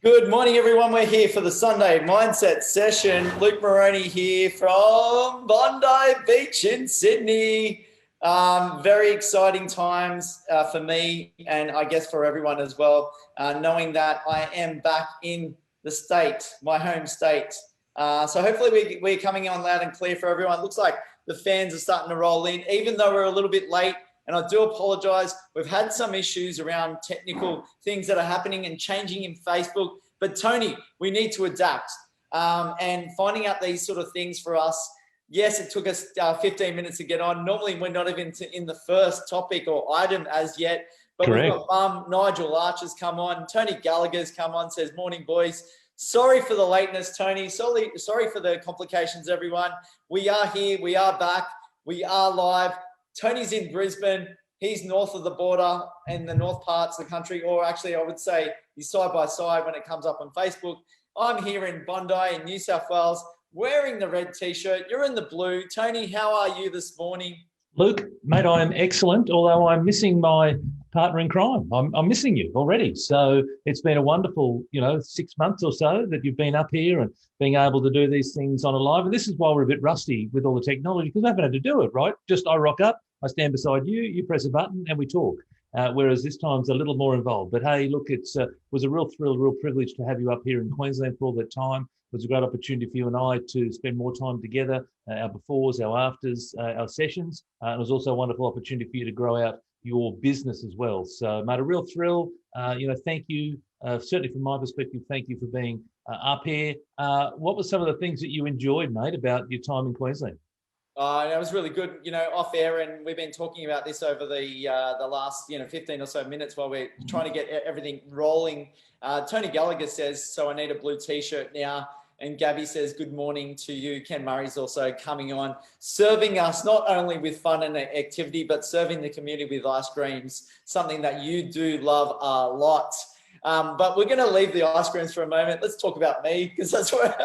Good morning, everyone. We're here for the Sunday Mindset Session. Luke Moroney here from Bondi Beach in Sydney. Very exciting times for me and I guess for everyone as well, knowing that I am back in the state, my home state. So hopefully we're coming on loud and clear for everyone. It looks like the fans are starting to roll in, even though we're a little bit late. And I do apologize. We've had some issues around technical things that are happening and changing in Facebook. But Tony, we need to adapt and finding out these sort of things for us. Yes, it took us 15 minutes to get on. Normally, we're not even in the first topic or item as yet. But Correct. We've got Nigel Archer's come on. Tony Gallagher's come on, says, morning, boys. Sorry for the lateness, Tony. Sorry for the complications, everyone. We are here. We are back. We are live. Tony's in Brisbane. He's north of the border in the north parts of the country, or actually I would say he's side by side when it comes up on Facebook. I'm here in Bondi in New South Wales wearing the red T-shirt. You're in the blue. Tony, how are you this morning? Luke, mate, I am excellent, although I'm missing my partner in crime. I'm missing you already. So it's been a wonderful, 6 months or so that you've been up here and being able to do these things on a live. And this is why we're a bit rusty with all the technology, because I haven't had to do it, right? Just I rock up, I stand beside you, you press a button and we talk. Whereas this time's a little more involved. But hey, look, it was a real thrill, real privilege to have you up here in Queensland for all that time. It was a great opportunity for you and I to spend more time together, our befores, our afters, our sessions. And it was also a wonderful opportunity for you to grow out your business as well. So, mate, a real thrill. Thank you. Certainly from my perspective, thank you for being up here. What were some of the things that you enjoyed, mate, about your time in Queensland? That was really good, off air, and we've been talking about this over the last, 15 or so minutes while we're trying to get everything rolling. Tony Gallagher says, so I need a blue T-shirt now. And Gabby says, good morning to you. Ken Murray's also coming on, serving us not only with fun and activity, but serving the community with ice creams, something that you do love a lot. But we're going to leave the ice creams for a moment. Let's talk about me, because that's what...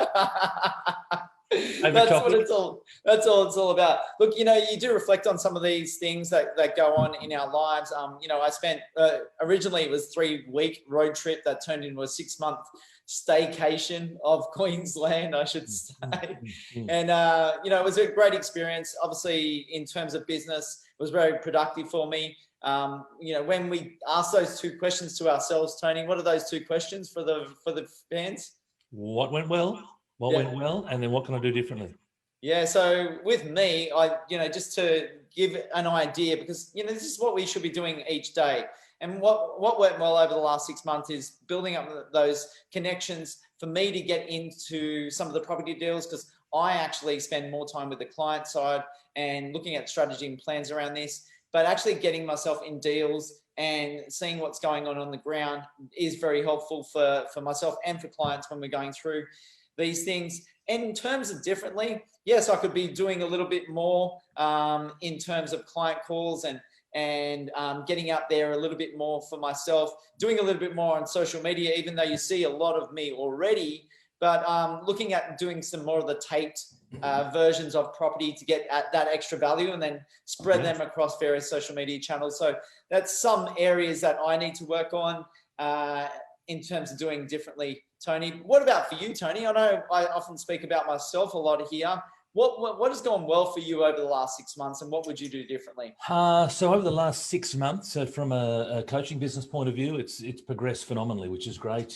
That's all it's all about. Look, you do reflect on some of these things that go on in our lives. I spent, originally it was 3-week road trip that turned into a 6-month staycation of Queensland, I should say. And, it was a great experience. Obviously, in terms of business, it was very productive for me. When we ask those two questions to ourselves, Tony, what are those two questions for the fans? What went well? What went well, and then what can I do differently? Yeah, so with me, just to give an idea, because, this is what we should be doing each day. And what went well over the last 6 months is building up those connections for me to get into some of the property deals, because I actually spend more time with the client side and looking at strategy and plans around this, but actually getting myself in deals and seeing what's going on the ground is very helpful for myself and for clients when we're going through these things. And in terms of differently, yes, I could be doing a little bit more in terms of client calls and getting out there a little bit more for myself, doing a little bit more on social media, even though you see a lot of me already, but looking at doing some more of the taped versions of property to get at that extra value and then spread them across various social media channels. So that's some areas that I need to work on in terms of doing differently. Tony, what about for you, Tony? I know I often speak about myself a lot here. What has gone well for you over the last 6 months, and what would you do differently? So over the last 6 months, from a coaching business point of view, it's progressed phenomenally, which is great.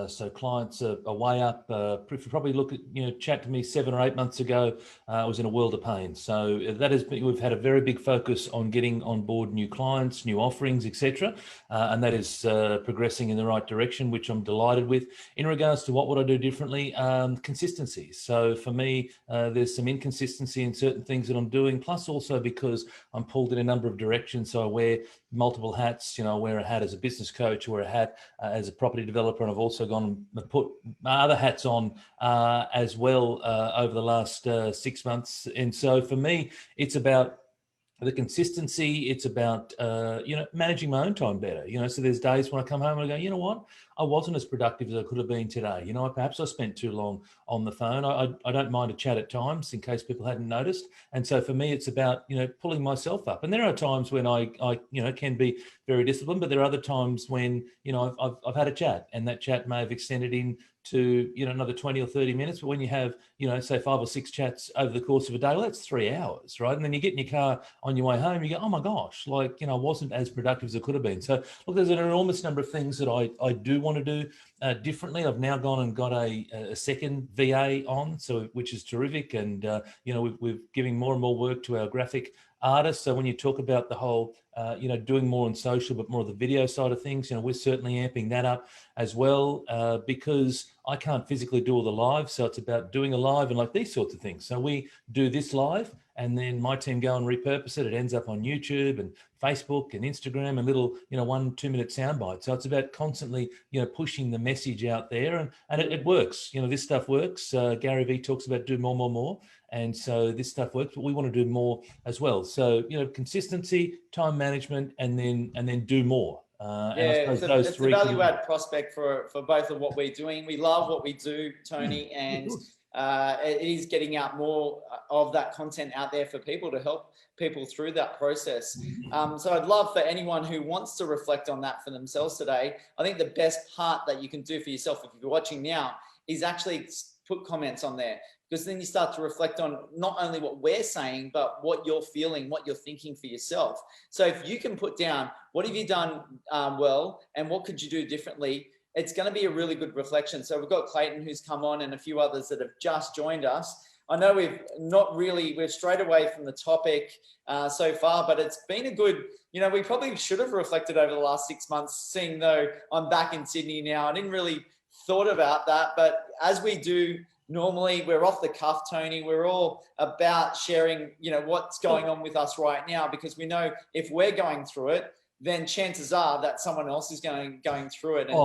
So clients are way up. If you probably look at, chat to me 7 or 8 months ago, I was in a world of pain. So we've had a very big focus on getting on board new clients, new offerings, etc. And that is progressing in the right direction, which I'm delighted with. In regards to what would I do differently, consistency. So for me, there's some inconsistency in certain things that I'm doing, plus also because I'm pulled in a number of directions. So I wear multiple hats. I wear a hat as a business coach, I wear a hat as a property developer, and I've also gone and put my other hats on as well over the last 6 months. And so for me, it's about the consistency. It's about, managing my own time better. So there's days when I come home and I go, you know what? I wasn't as productive as I could have been today. You know, perhaps I spent too long on the phone. I don't mind a chat at times in case people hadn't noticed. And so for me, it's about, you know, pulling myself up. And there are times when I you know, can be very disciplined, but there are other times when, you know, I've had a chat, and that chat may have extended into, you know, another 20 or 30 minutes. But when you have, you know, say 5 or 6 chats over the course of a day, well, that's 3 hours, right? And then you get in your car on your way home, you go, oh my gosh, like, you know, I wasn't as productive as I could have been. So look, there's an enormous number of things that I do want to do differently. I've now gone and got a second VA on, so which is terrific. And, you know, we're giving more and more work to our graphic artists. So when you talk about the whole, you know, doing more on social, but more of the video side of things, you know, we're certainly amping that up as well, because I can't physically do all the live. So it's about doing a live and like these sorts of things. So we do this live, and then my team go and repurpose it. It ends up on YouTube and Facebook and Instagram and little, you know, 1-2 minute sound bites. So it's about constantly, you know, pushing the message out there, and it works. You know, this stuff works. Gary Vee talks about do more. And so this stuff works, but we want to do more as well. So, you know, consistency, time management, and then do more. Yeah, it's a value add prospect for both of what we're doing. We love what we do, Tony, and it is getting out more of that content out there for people to help people through that process. So I'd love for anyone who wants to reflect on that for themselves today. I think the best part that you can do for yourself, if you're watching now, is actually put comments on there, because then you start to reflect on not only what we're saying, but what you're feeling, what you're thinking for yourself. So if you can put down, what have you done well, and what could you do differently? It's going to be a really good reflection. So we've got Clayton who's come on, and a few others that have just joined us. I know we're straight away from the topic so far, but it's been a good, you know, we probably should have reflected over the last 6 months, seeing though I'm back in Sydney now. I didn't really thought about that, but as we do normally, we're off the cuff, Tony. We're all about sharing, you know, what's going on with us right now, because we know if we're going through it, then chances are that someone else is going through it. And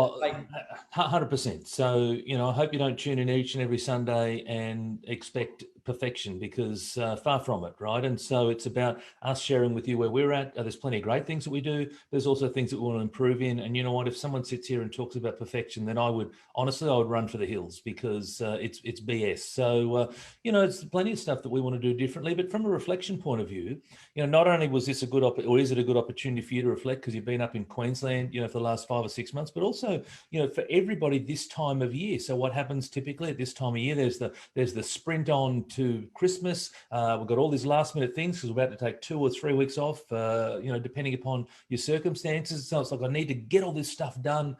100%. So, you know, I hope you don't tune in each and every Sunday and expect perfection, because far from it, right? And so it's about us sharing with you where we're at. There's plenty of great things that we do. There's also things that we want to improve in. And you know what? If someone sits here and talks about perfection, then I would run for the hills, because it's BS. So, you know, it's plenty of stuff that we want to do differently. But from a reflection point of view, you know, not only was this is it a good opportunity for you to reflect because you've been up in Queensland, you know, for the last 5 or 6 months, but also, you know, for everybody this time of year. So what happens typically at this time of year? There's the sprint on to Christmas. We've got all these last minute things because we're about to take 2 or 3 weeks off, you know, depending upon your circumstances. So it's like I need to get all this stuff done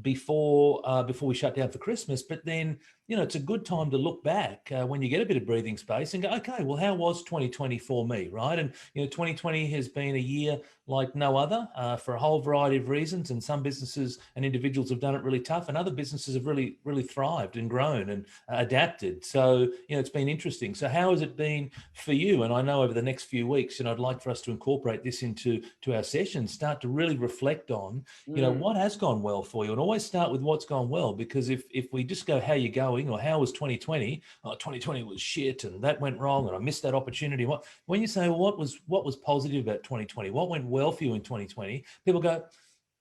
before we shut down for Christmas. But then, you know, it's a good time to look back when you get a bit of breathing space and go, okay, well, how was 2020 for me, right? And, you know, 2020 has been a year like no other for a whole variety of reasons. And some businesses and individuals have done it really tough, and other businesses have really, really thrived and grown and adapted. So, you know, it's been interesting. So how has it been for you? And I know over the next few weeks, and I'd like for us to incorporate this into our sessions, start to really reflect on, you know, what has gone well for you, and always start with what's gone well, because if we just go, how you going, or how was 2020? Oh, 2020 was shit, and that went wrong, and I missed that opportunity. When you say, well, what was positive about 2020? What went well for you in 2020? People go,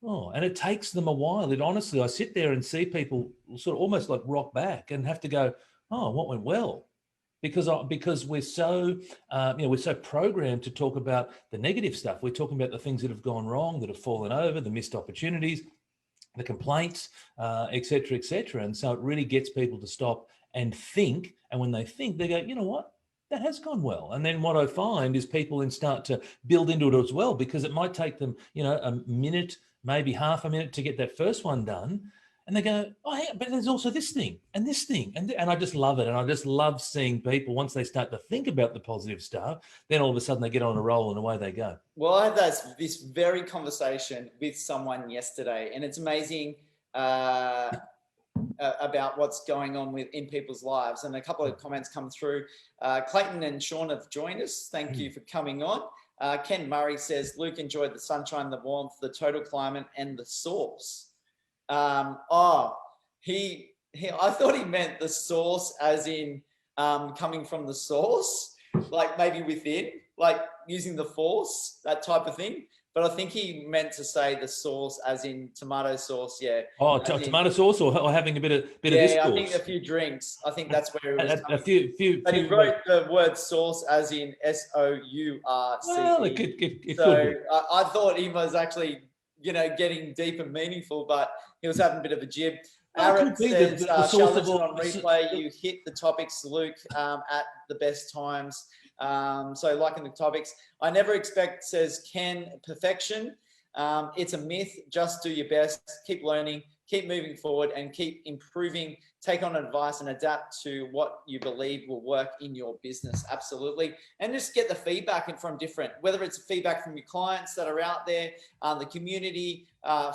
oh, and it takes them a while. It honestly, I sit there and see people sort of almost like rock back and have to go, oh, what went well? Because we're so you know, we're so programmed to talk about the negative stuff. We're talking about the things that have gone wrong, that have fallen over, the missed opportunities, the complaints, et cetera, and so it really gets people to stop and think. And when they think, they go, you know what? That has gone well. And then what I find is people then start to build into it as well, because it might take them, you know, a minute, maybe half a minute to get that first one done. And they go, oh, yeah, but there's also this thing and this thing. And I just love it. And I just love seeing people, once they start to think about the positive stuff, then all of a sudden they get on a roll and away they go. Well, I had this very conversation with someone yesterday, and it's amazing about what's going on in people's lives. And a couple of comments come through. Clayton and Sean have joined us. Thank you for coming on. Ken Murray says, Luke enjoyed the sunshine, the warmth, the total climate, and the source. I thought he meant the source as in coming from the source, like maybe within, like using the force, that type of thing. but I think he meant to say the sauce as in tomato sauce. Yeah. Oh, tomato sauce, or having a bit of this I sauce? think a few drinks. I think that's where it was A few. But he wrote the word sauce as in SOURCE. Well, it could be. I thought he was actually, getting deep and meaningful, but he was having a bit of a jib. Aaron says, shall listen on replay. You hit the topics, Luke, at the best times. So liking the topics. I never expect, says Ken, perfection. It's a myth. Just do your best. Keep learning. Keep moving forward and keep improving. Take on advice and adapt to what you believe will work in your business. Absolutely. And just get the feedback from different, whether it's feedback from your clients that are out there, the community,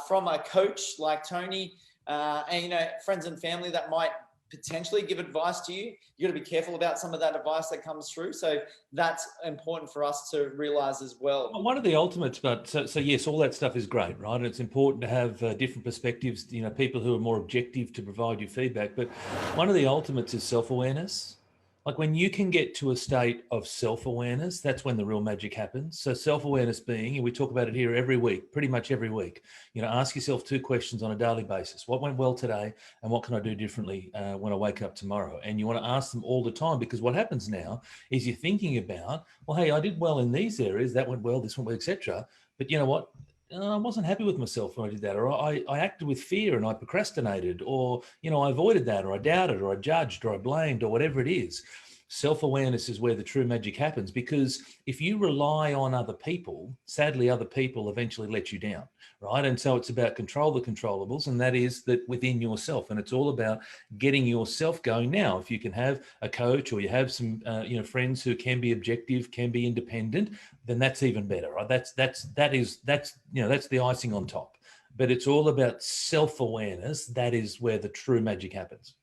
from a coach like Tony, and, friends and family that might potentially give advice to you. You got to be careful about some of that advice that comes through. So that's important for us to realize as well. One of the ultimates, but so yes, all that stuff is great, right? And it's important to have different perspectives, people who are more objective to provide you feedback. But one of the ultimates is self-awareness. Like when you can get to a state of self-awareness, that's when the real magic happens. So self-awareness being, and we talk about it here every week, pretty much every week, ask yourself 2 questions on a daily basis. What went well today and what can I do differently when I wake up tomorrow? And you want to ask them all the time, because what happens now is you're thinking about, well, hey, I did well in these areas, that went well, this went well, etc. But you know what? I wasn't happy with myself when I did that, or I acted with fear and I procrastinated, or, I avoided that, or I doubted, or I judged, or I blamed, or whatever it is. Self-awareness is where the true magic happens, because if you rely on other people, sadly, other people eventually let you down, right? And so it's about control the controllables, and that is that within yourself. And it's all about getting yourself going. Now, if you can have a coach or you have some, friends who can be objective, can be independent, then that's even better, right? That's the icing on top. But it's all about self-awareness. That is where the true magic happens.